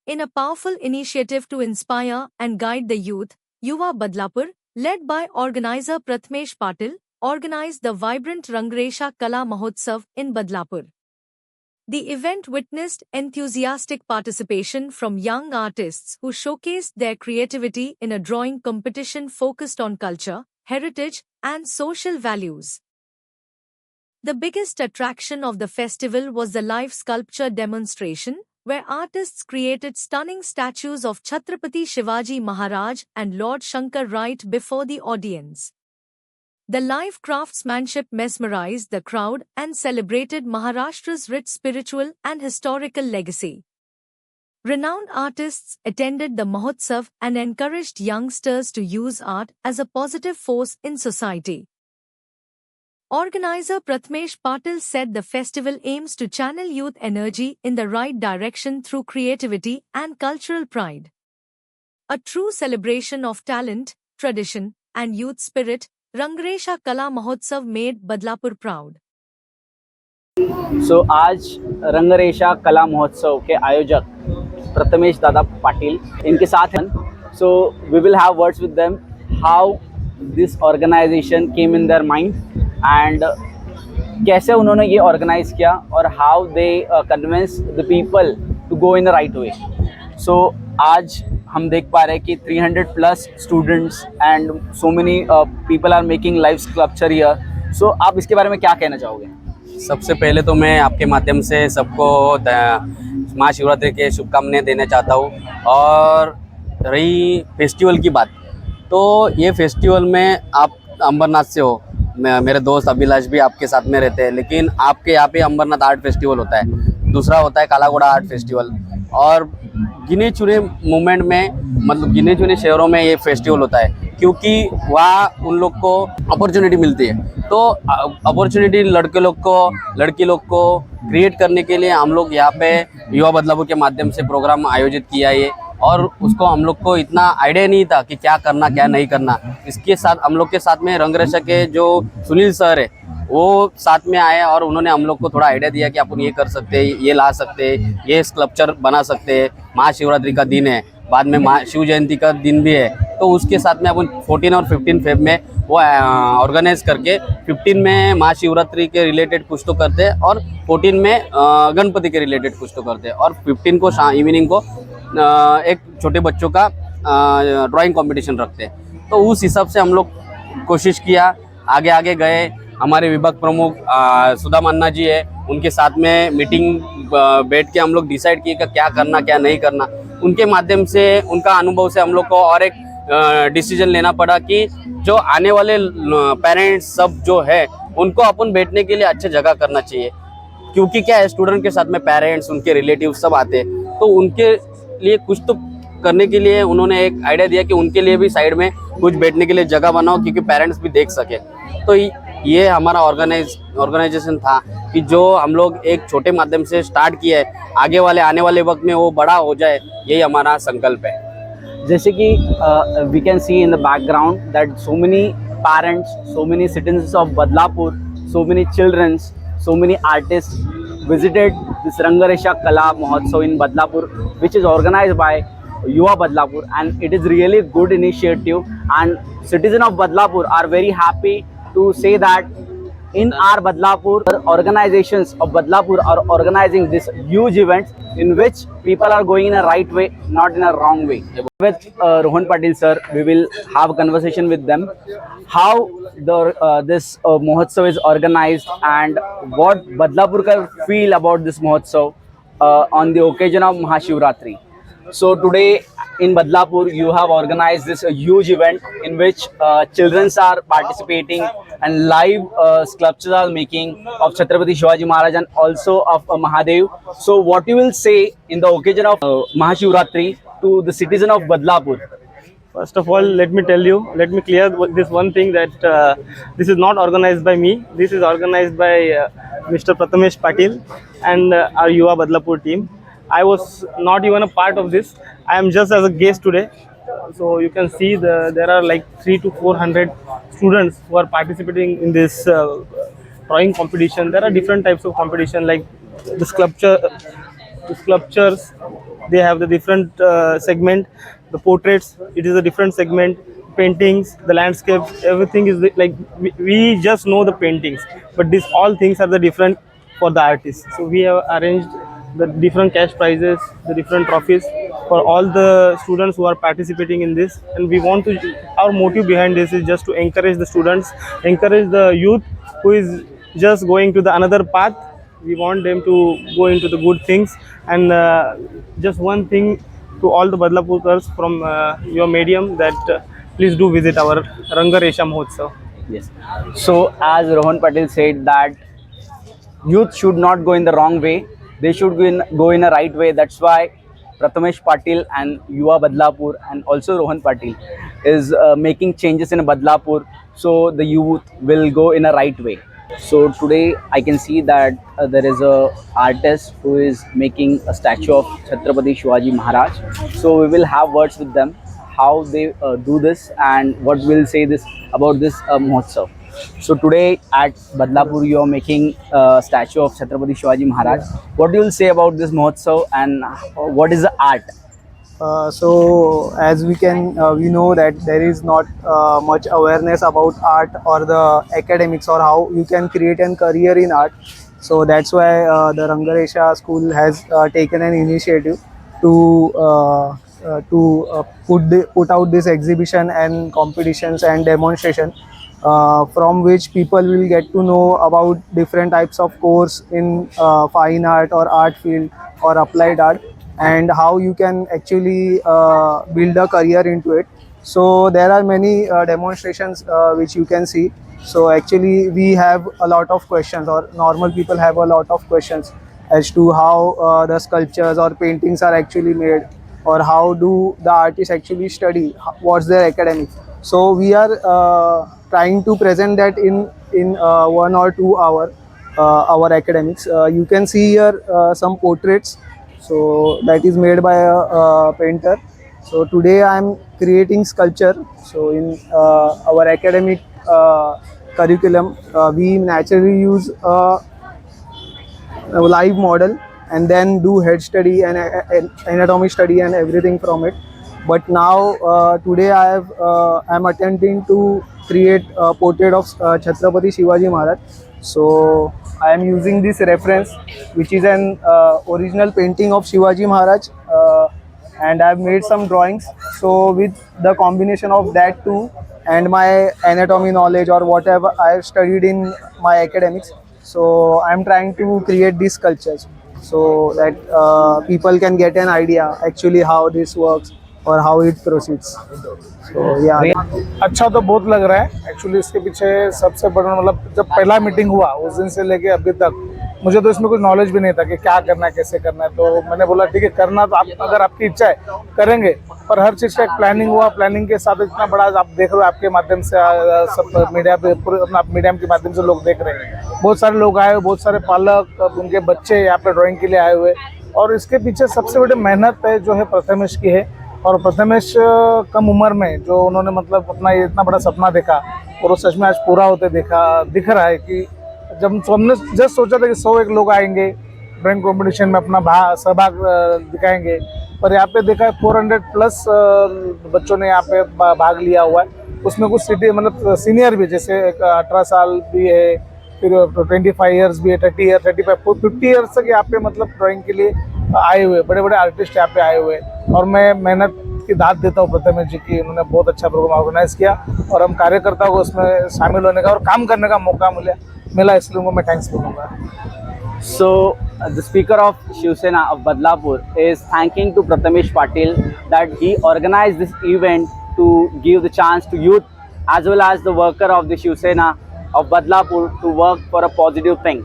In a powerful initiative to inspire and guide the youth, Yuva Badlapur, led by organizer Prathamesh Patil, organized the vibrant Rangresha Kala Mahotsav in Badlapur. The event witnessed enthusiastic participation from young artists who showcased their creativity in a drawing competition focused on culture, heritage, and social values. The biggest attraction of the festival was the live sculpture demonstration, where artists created stunning statues of Chhatrapati Shivaji Maharaj and Lord Shankar right before the audience. The live craftsmanship mesmerized the crowd and celebrated Maharashtra's rich spiritual and historical legacy. Renowned artists attended the Mahotsav and encouraged youngsters to use art as a positive force in society. Organizer Prathamesh Patil said the festival aims to channel youth energy in the right direction through creativity and cultural pride. A true celebration of talent, tradition, and youth spirit, Rangresha Kala Mahotsav made Badlapur proud. सो आज रंगरेशा कला महोत्सव के आयोजक प्रथमेश दादा पाटिल इनके साथ हैं. So we will have words with them how this organisation came in their mind and कैसे उन्होंने ये ऑर्गेनाइज किया और how they convince the people to go in the right way. So आज हम देख पा रहे हैं कि 300 plus students and so many people are making live sculpture here. So आप इसके बारे में क्या कहना चाहोगे? सबसे पहले तो मैं आपके माध्यम से सबको महाशिवरात्रि के शुभकामनाएं देना चाहता हूँ. और रही फेस्टिवल की बात, तो ये फेस्टिवल में आप अंबरनाथ से हो, मेरे दोस्त अभिलाष भी आपके साथ में रहते हैं, लेकिन आपके यहाँ पे अंबरनाथ आर्ट फेस्टिवल होता है, दूसरा होता है कालाघोड़ा आर्ट फेस्टिवल, और गिने चुने मूवमेंट में मतलब गिने चुने शहरों में ये फेस्टिवल होता है, क्योंकि वहाँ उन लोग को अपॉर्चुनिटी मिलती है. तो अपॉर्चुनिटी लड़की लोग को क्रिएट करने के लिए हम लोग यहाँ पे युवा बदलापुर के माध्यम से प्रोग्राम आयोजित किया है. और उसको हम लोग को इतना आइडिया नहीं था कि क्या करना क्या नहीं करना. इसके साथ हम लोग के साथ में रंगरेशा के जो सुनील सर है वो साथ में आए और उन्होंने हम लोग को थोड़ा आइडिया दिया कि अपन ये कर सकते हैं, ये ला सकते हैं, ये स्कल्पचर बना सकते हैं. महाशिवरात्रि का दिन है, बाद में शिव जयंती का दिन भी है, तो उसके साथ में अपन 14 और 15 फेब में वो ऑर्गेनाइज करके 15 में महाशिवरात्रि के रिलेटेड कुछ तो करते हैं और 14 में गणपति के रिलेटेड कुछ तो करते हैं, और 15 को इवनिंग को एक छोटे बच्चों का ड्राइंग कंपटीशन रखते हैं. तो उस हिसाब से हम लोग कोशिश किया, आगे गए. हमारे विभाग प्रमुख सुधा मन्ना जी है, उनके साथ में मीटिंग बैठ के हम लोग डिसाइड किए कि क्या करना क्या नहीं करना. उनके माध्यम से, उनका अनुभव से हम लोग को और एक डिसीजन लेना पड़ा कि जो आने वाले पेरेंट्स सब जो है उनको अपन बैठने के लिए अच्छी जगह करना चाहिए, क्योंकि क्या है स्टूडेंट के साथ में पेरेंट्स, उनके रिलेटिव सब आते हैं, तो उनके लिए कुछ तो करने के लिए उन्होंने एक आइडिया दिया कि उनके लिए भी साइड में कुछ बैठने के लिए जगह बनाओ, क्योंकि पेरेंट्स भी देख सके. तो ये हमारा ऑर्गेनाइजेशन था कि जो हम लोग एक छोटे माध्यम से स्टार्ट किया है, आने वाले वक्त में वो बड़ा हो जाए, यही हमारा संकल्प है. जैसे कि we can see in the background that so many parents, so many citizens of Badlapur, so many childrens, so many artist visited this Rangresha Kala Mahotsav in Badlapur, which is organized by Yuva Badlapur, and it is really good initiative, and citizens of Badlapur are very happy to say that in our Badlapur, organizations of Badlapur are organizing this huge events in which people are going in a right way, not in a wrong way. With Rohan Patil sir, we will have a conversation with them how this Mahotsav is organized and what Badlapurkar feel about this Mahotsav on the occasion of Mahashivratri. So today in Badlapur, you have organized this huge event in which children are participating and live sculptures are making of Chhatrapati Shivaji Maharaj and also of Mahadev. So what you will say in the occasion of Mahashivratri to the citizen of Badlapur? First of all, let me clear this one thing, that this is not organized by me. This is organized by Mr. Prathamesh Patil and our Yuva Badlapur team. I was not even a part of this. I am just as a guest today. So you can see there are like 300 to 400 students who are participating in this drawing competition. There are different types of competition, like the sculptures, They have the different segment. The portraits, it is a different segment. Paintings, the landscapes, everything is like we just know the paintings, but these all things are the different for the artists. So we have arranged the different cash prizes, the different trophies for all the students who are participating in this. And we want to, our motive behind this is just to encourage the students, encourage the youth who is just going to the another path. We want them to go into the good things. And just one thing to all the Badlapurkars from your medium, that please do visit our Rangaresha Mahotsav. Yes. So as Rohan Patil said that youth should not go in the wrong way. They should go in a right way. That's why Prathamesh Patil and Yuva Badlapur and also Rohan Patil is making changes in Badlapur, so the youth will go in a right way. So today I can see that there is a artist who is making a statue of Chhatrapati Shivaji Maharaj. So we will have words with them how they do this and what will say this about this Mahotsav. So today at Badlapur you are making a statue of Chhatrapati Shivaji Maharaj. What do you will say about this Mahotsav and what is the art? So as we know that there is not much awareness about art or the academics or how you can create a career in art. So that's why the Rangaresha school has taken an initiative to put out this exhibition and competitions and demonstration, from which people will get to know about different types of course in fine art or art field or applied art, and how you can actually build a career into it. So there are many demonstrations which you can see. So actually we have a lot of questions, or normal people have a lot of questions as to how the sculptures or paintings are actually made, or how do the artists actually study, what's their academic. So we are trying to present that in 1 or 2 hour our academics. You can see here some portraits. So that is made by a painter. So today I am creating sculpture. So in our academic curriculum, we naturally use a live model and then do head study and anatomy study and everything from it. But now today I am attempting to create a portrait of Chhatrapati Shivaji Maharaj. So I am using this reference, which is an original painting of Shivaji Maharaj, and I have made some drawings. So with the combination of that too and my anatomy knowledge or whatever I have studied in my academics, so I am trying to create these sculptures so that people can get an idea actually how this works or how it proceeds. So yeah. अच्छा तो बहुत लग रहा है actually. इसके पीछे सबसे बड़ा मतलब जब पहला मीटिंग हुआ उस दिन से लेके अभी तक मुझे तो इसमें कुछ नॉलेज भी नहीं था कि क्या करना है, कैसे करना है। तो मैंने बोला ठीक है, करना तो आप अगर आपकी इच्छा है करेंगे, पर हर चीज़ का एक प्लानिंग हुआ। प्लानिंग के साथ इतना बड़ा आप देख रहे हो, आपके माध्यम से सब मीडिया पे पूरे अपना मीडियम के माध्यम से लोग देख रहे हैं। बहुत सारे लोग आए हुए, बहुत सारे पालक उनके बच्चे यहाँ पे ड्राइंग के लिए आए हुए, और इसके पीछे सबसे बड़ी मेहनत है जो है प्रथमेश की है। और प्रथमेश कम उम्र में जो उन्होंने मतलब अपना ये इतना बड़ा सपना देखा और वो सच में आज पूरा होते दिख रहा है कि जब हमने जस्ट सोचा था कि 101 लोग आएंगे ड्राइंग कंपटीशन में अपना सहभाग दिखाएंगे, पर यहाँ पे देखा है 400 प्लस बच्चों ने यहाँ पे भाग लिया हुआ है। उसमें कुछ सिटी मतलब सीनियर भी, जैसे 18 साल भी है, फिर 25 ईयर्स भी है, 30 ईयर, 35, 50 ईयर्स तक यहाँ पे मतलब ड्राइंग के लिए आए हुए बड़े बड़े आर्टिस्ट यहाँ पे आए हुए। और मैं मेहनत की दाद देता हूँ प्रथमेश जी की, उन्होंने बहुत अच्छा प्रोग्राम ऑर्गेनाइज किया और हम कार्यकर्ताओं को उसमें शामिल होने का और काम करने का मौका मिला, इसलिए उनको मैं थैंक्स बोलूँगा। So the speaker of Shiv Sena of Badlapur is thanking to Prathamesh Patil that he organized this event to give the chance to youth as well as the worker of the Shiv Sena of Badlapur to work for a positive thing.